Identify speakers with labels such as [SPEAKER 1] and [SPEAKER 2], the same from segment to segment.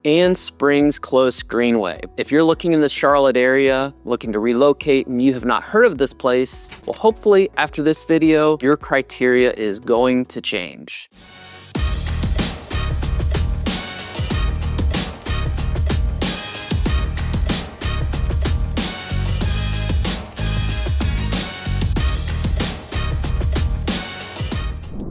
[SPEAKER 1] Anne Springs Close Greenway. If you're looking in the Charlotte area, looking to relocate, and you have not heard of this place, well, hopefully after this video, your criteria is going to change.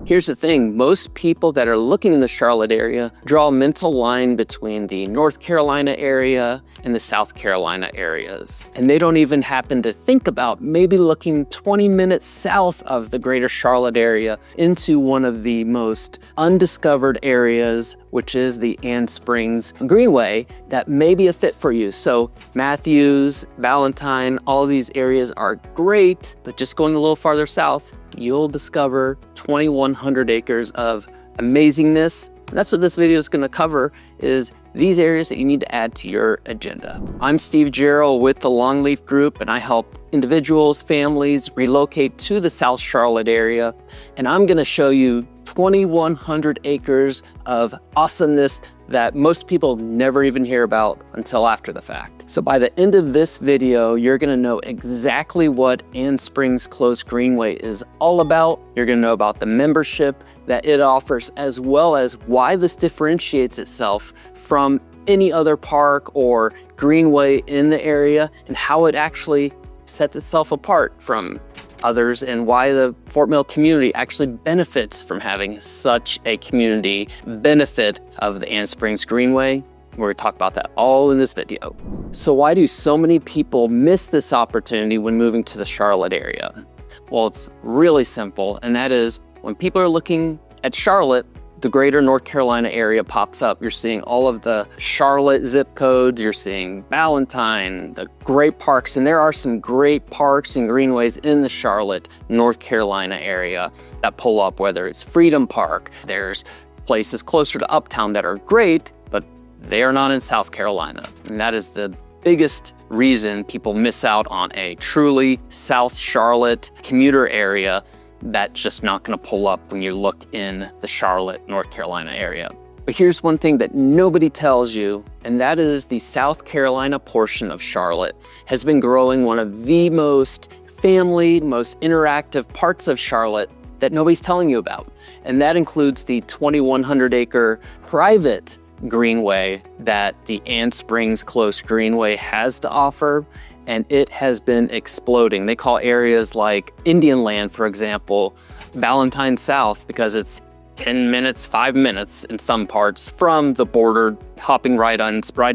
[SPEAKER 1] Here's the thing, most people that are looking in the Charlotte area draw a mental line between the North Carolina area and the South Carolina areas. And they don't even happen to think about maybe looking 20 minutes south of the greater Charlotte area into one of the most undiscovered areas, which is the Anne Springs Greenway, that may be a fit for you. So Matthews, Ballantyne, all of these areas are great, but just going a little farther south, you'll discover 2,100 acres of amazingness. And that's what this video is going to cover, is these areas that you need to add to your agenda. I'm Steve Jarrell with the Longleaf Group, and I help individuals, families relocate to the South Charlotte area. And I'm going to show you 2,100 acres of awesomeness that most people never even hear about until after the fact. So by the end of this video, you're gonna know exactly what Anne Springs Close Greenway is all about. You're gonna know about the membership that it offers, as well as why this differentiates itself from any other park or greenway in the area, and how it actually sets itself apart from others, and why the Fort Mill community actually benefits from having such a community benefit of the Anne Springs Greenway. We're gonna talk about that all in this video. So why do so many people miss this opportunity when moving to the Charlotte area? Well, it's really simple, and that is when people are looking at Charlotte, the greater North Carolina area pops up. You're seeing all of the Charlotte zip codes, you're seeing Ballantyne, the great parks, and there are some great parks and greenways in the Charlotte, North Carolina area that pull up, whether it's Freedom Park. There's places closer to Uptown that are great, but they are not in South Carolina. And that is the biggest reason people miss out on a truly South Charlotte commuter area that's just not gonna pull up when you look in the Charlotte, North Carolina area. But here's one thing that nobody tells you, and that is the South Carolina portion of Charlotte has been growing one of the most family, most interactive parts of Charlotte that nobody's telling you about. And that includes the 2,100 acre private greenway that the Anne Springs Close Greenway has to offer. And it has been exploding. They call areas like Indian Land, for example, Ballantyne South, because it's 10 minutes, 5 minutes in some parts from the border, hopping right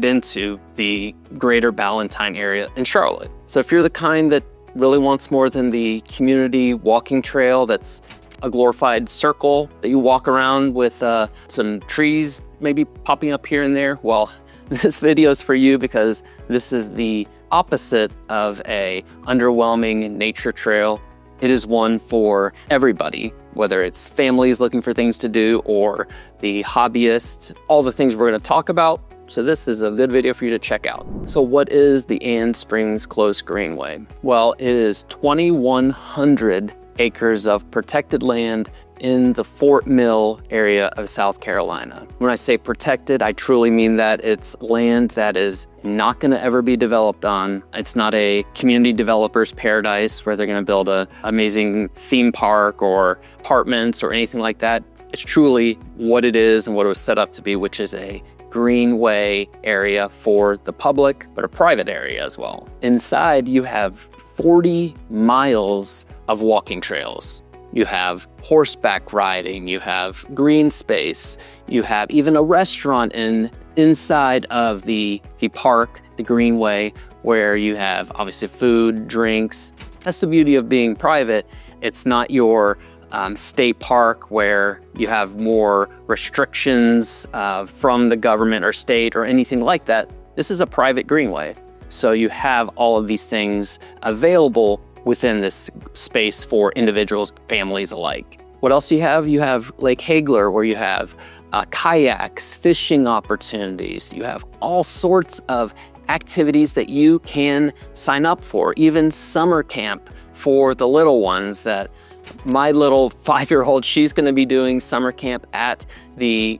[SPEAKER 1] into the greater Ballantyne area in Charlotte. So if you're the kind that really wants more than the community walking trail that's a glorified circle that you walk around with some trees maybe popping up here and there, well, this video is for you, because this is the opposite of a underwhelming nature trail. It is one for everybody, whether it's families looking for things to do or the hobbyists, all the things we're going to talk about. So this is a good video for you to check out. So what is the Anne Springs Close Greenway? Well, it is 2,100 acres of protected land in the Fort Mill area of South Carolina. When I say protected, I truly mean that it's land that is not gonna ever be developed on. It's not a community developer's paradise where they're gonna build an amazing theme park or apartments or anything like that. It's truly what it is and what it was set up to be, which is a greenway area for the public, but a private area as well. Inside, you have 40 miles of walking trails. You have horseback riding, you have green space, you have even a restaurant inside of the park, the greenway, where you have obviously food, drinks. That's the beauty of being private. It's not your state park where you have more restrictions from the government or state or anything like that. This is a private greenway. So you have all of these things available within this space for individuals, families alike. What else do you have? You have Lake Haigler, where you have kayaks, fishing opportunities. You have all sorts of activities that you can sign up for, even summer camp for the little ones. That my little 5-year-old, she's gonna be doing summer camp at the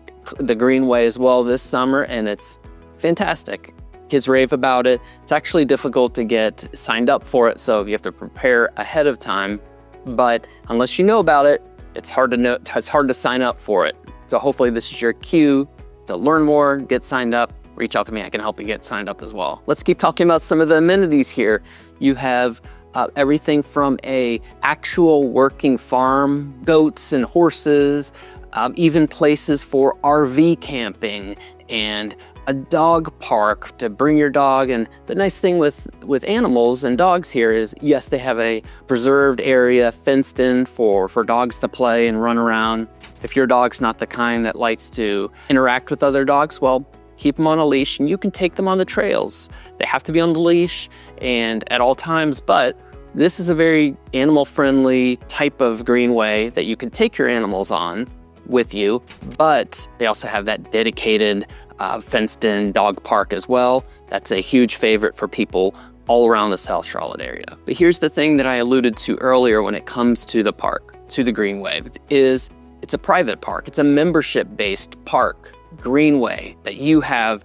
[SPEAKER 1] Greenway as well this summer, and it's fantastic. Kids rave about it. It's actually difficult to get signed up for it, so you have to prepare ahead of time. But unless you know about it, it's hard to sign up for it. So hopefully this is your cue to learn more, get signed up, reach out to me. I can help you get signed up as well. Let's keep talking about some of the amenities here. You have everything from a actual working farm, goats and horses, even places for RV camping and a dog park to bring your dog. And the nice thing with animals and dogs here is, yes, they have a preserved area fenced in for dogs to play and run around. If your dog's not the kind that likes to interact with other dogs, well, keep them on a leash and you can take them on the trails. They have to be on the leash and at all times, but this is a very animal-friendly type of greenway that you can take your animals on with you, but they also have that dedicated fenced-in dog park as well. That's a huge favorite for people all around the South Charlotte area. But here's the thing that I alluded to earlier when it comes to the park, to the greenway, is it's a private park. It's a membership-based park, greenway, that you have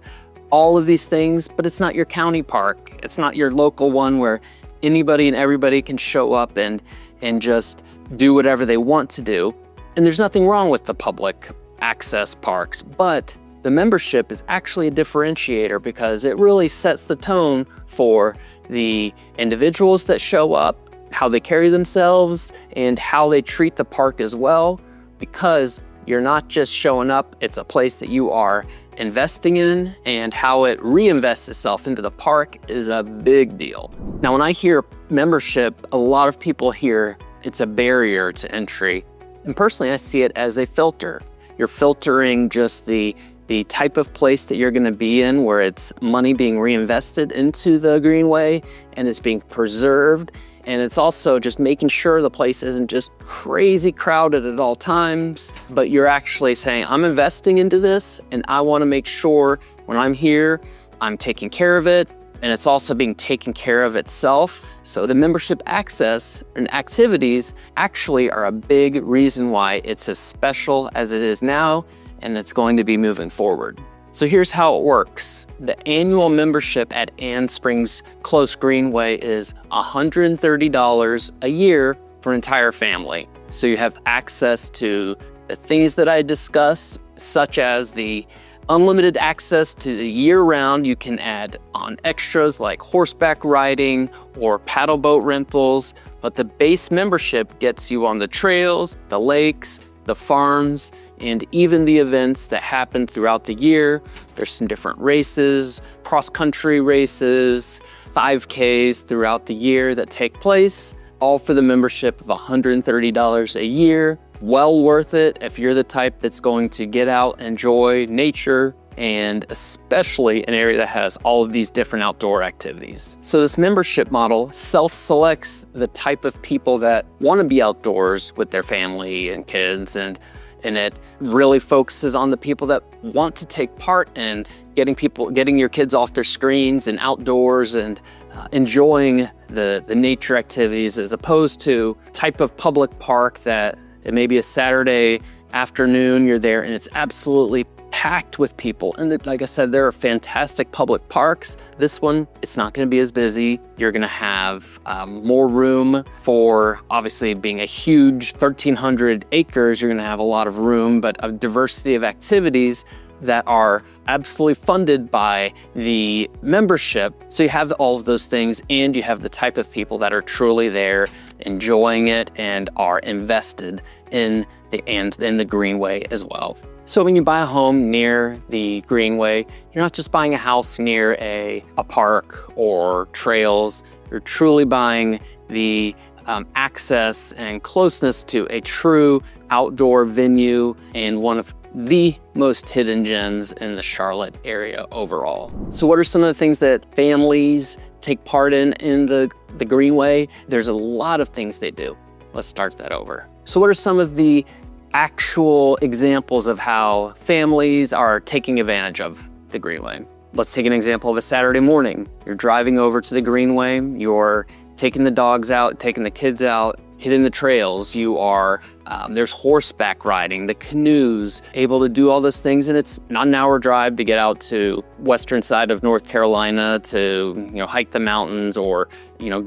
[SPEAKER 1] all of these things, but it's not your county park. It's not your local one where anybody and everybody can show up and just do whatever they want to do. And there's nothing wrong with the public access parks, but the membership is actually a differentiator because it really sets the tone for the individuals that show up, how they carry themselves, and how they treat the park as well, because you're not just showing up, it's a place that you are investing in, and how it reinvests itself into the park is a big deal. Now, when I hear membership, a lot of people hear it's a barrier to entry. And personally, I see it as a filter. You're filtering just the type of place that you're gonna be in, where it's money being reinvested into the greenway and it's being preserved. And it's also just making sure the place isn't just crazy crowded at all times, but you're actually saying, I'm investing into this and I wanna make sure when I'm here, I'm taking care of it, and it's also being taken care of itself. So the membership access and activities actually are a big reason why it's as special as it is now, and it's going to be moving forward. So here's how it works. The annual membership at Anne Springs Close Greenway is $130 a year for an entire family. So you have access to the things that I discussed, such as the unlimited access to the year-round. You can add on extras like horseback riding or paddle boat rentals, but the base membership gets you on the trails, the lakes, the farms, and even the events that happen throughout the year. There's some different races, cross-country races, 5Ks throughout the year that take place, all for the membership of $130 a year. Well worth it if you're the type that's going to get out, enjoy nature, and especially an area that has all of these different outdoor activities. So this membership model self-selects the type of people that want to be outdoors with their family and kids, and it really focuses on the people that want to take part in getting your kids off their screens and outdoors and enjoying the nature activities, as opposed to type of public park that it may be a Saturday afternoon, you're there and it's absolutely packed with people. And like I said, there are fantastic public parks. This one, it's not going to be as busy. You're going to have more room for, obviously being a huge 1,300 acres, you're going to have a lot of room, but a diversity of activities that are absolutely funded by the membership. So you have all of those things, and you have the type of people that are truly there enjoying it and are invested in the greenway as well. So when you buy a home near the greenway, you're not just buying a house near a park or trails. You're truly buying the access and closeness to a true outdoor venue and one of the most hidden gems in the Charlotte area overall. So what are some of the things that families take part in the greenway? There's a lot of things they do. Let's start that over. So what are some of the actual examples of how families are taking advantage of the greenway? Let's take an example of a Saturday morning. You're driving over to the greenway, you're taking the dogs out, taking the kids out, hitting the trails, you are, there's horseback riding, the canoes, able to do all those things. And it's not an hour drive to get out to western side of North Carolina to, hike the mountains or,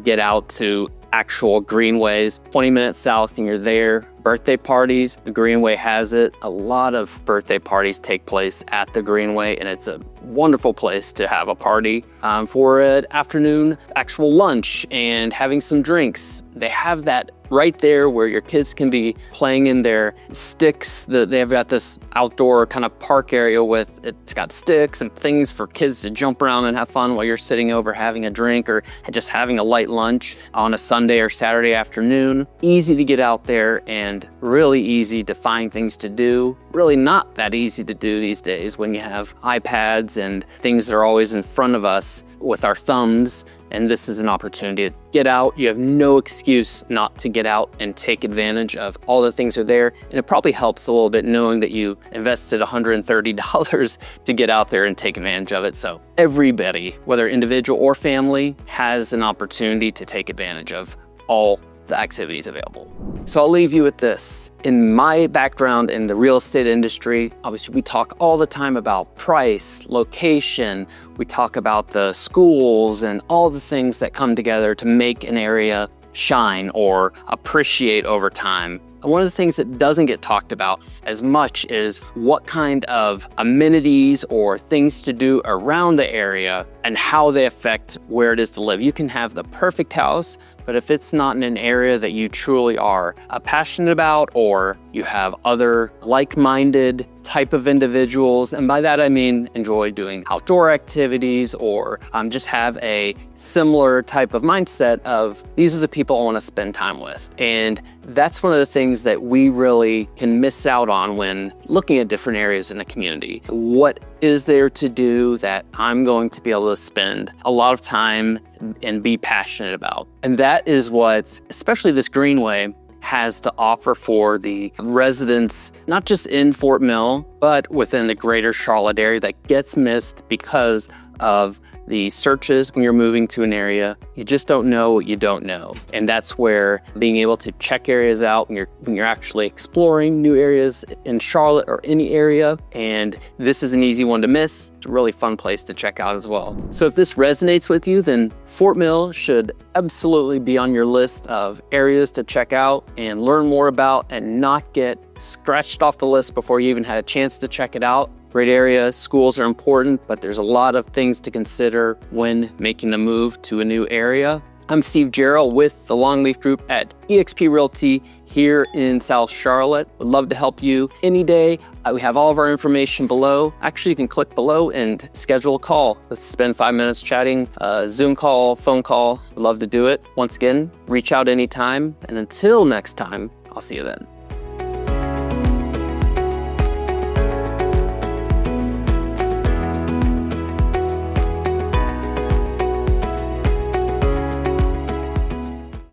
[SPEAKER 1] get out to actual greenways. 20 minutes south and you're there. Birthday parties, the Greenway has it. A lot of birthday parties take place at the Greenway, and it's a wonderful place to have a party. For an afternoon actual lunch and having some drinks. They have that right there where your kids can be playing in their sticks. They've got this outdoor kind of park area it's got sticks and things for kids to jump around and have fun while you're sitting over having a drink or just having a light lunch on a Sunday or Saturday afternoon. Easy to get out there and really easy to find things to do. Really not that easy to do these days when you have iPads and things that are always in front of us with our thumbs. And this is an opportunity to get out. You have no excuse not to get out and take advantage of all the things that are there. And it probably helps a little bit knowing that you invested $130 to get out there and take advantage of it. So everybody, whether individual or family, has an opportunity to take advantage of all the activities available. So I'll leave you with this. In my background in the real estate industry, obviously we talk all the time about price, location, we talk about the schools and all the things that come together to make an area shine or appreciate over time. And one of the things that doesn't get talked about as much is what kind of amenities or things to do around the area and how they affect where it is to live. You can have the perfect house, but if it's not in an area that you truly are passionate about, or you have other like-minded type of individuals, and by that I mean enjoy doing outdoor activities or just have a similar type of mindset of these are the people I want to spend time with. And that's one of the things that we really can miss out on when looking at different areas in the community. What is there to do that I'm going to be able to spend a lot of time and be passionate about? And that is what, especially this Greenway, has to offer for the residents, not just in Fort Mill, but within the greater Charlotte area that gets missed because of the searches when you're moving to an area. You just don't know what you don't know. And that's where being able to check areas out when you're actually exploring new areas in Charlotte or any area. And this is an easy one to miss. It's a really fun place to check out as well. So if this resonates with you, then Fort Mill should absolutely be on your list of areas to check out and learn more about and not get scratched off the list before you even had a chance to check it out. Great area, schools are important, but there's a lot of things to consider when making the move to a new area. I'm Steve Jarrell with the Longleaf Group at eXp Realty here in South Charlotte. Would love to help you any day. We have all of our information below. Actually, you can click below and schedule a call. Let's spend 5 minutes chatting, Zoom call, phone call. Would love to do it. Once again, reach out anytime. And until next time, I'll see you then.